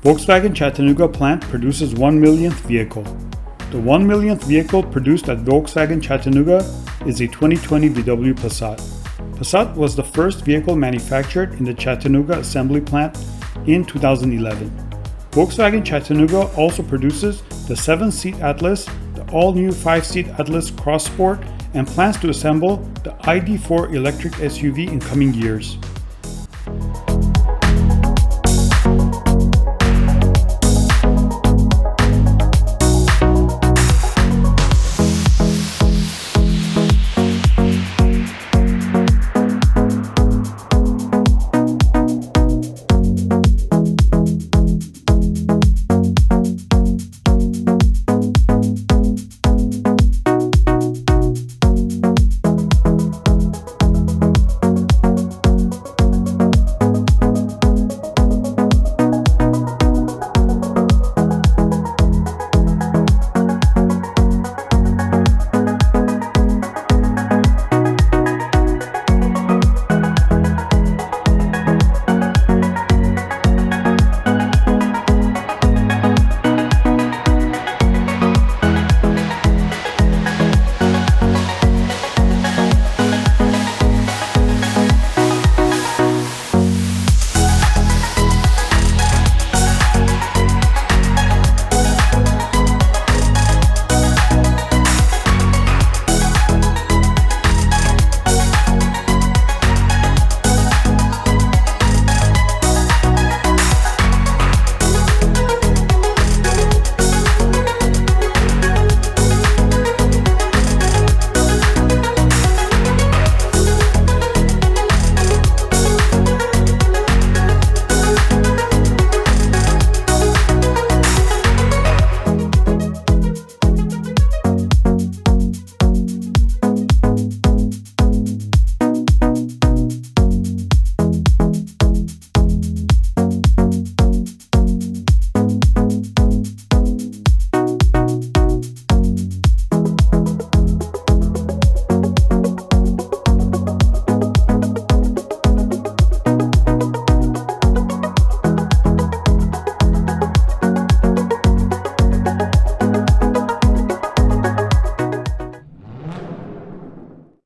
Volkswagen Chattanooga plant produces 1-millionth vehicle. The 1-millionth vehicle produced at Volkswagen Chattanooga is a 2020 VW Passat. Passat was the first vehicle manufactured in the Chattanooga assembly plant in 2011. Volkswagen Chattanooga also produces the 7-seat Atlas, the all-new 5-seat Atlas Cross Sport, and plans to assemble the ID.4 electric SUV in coming years.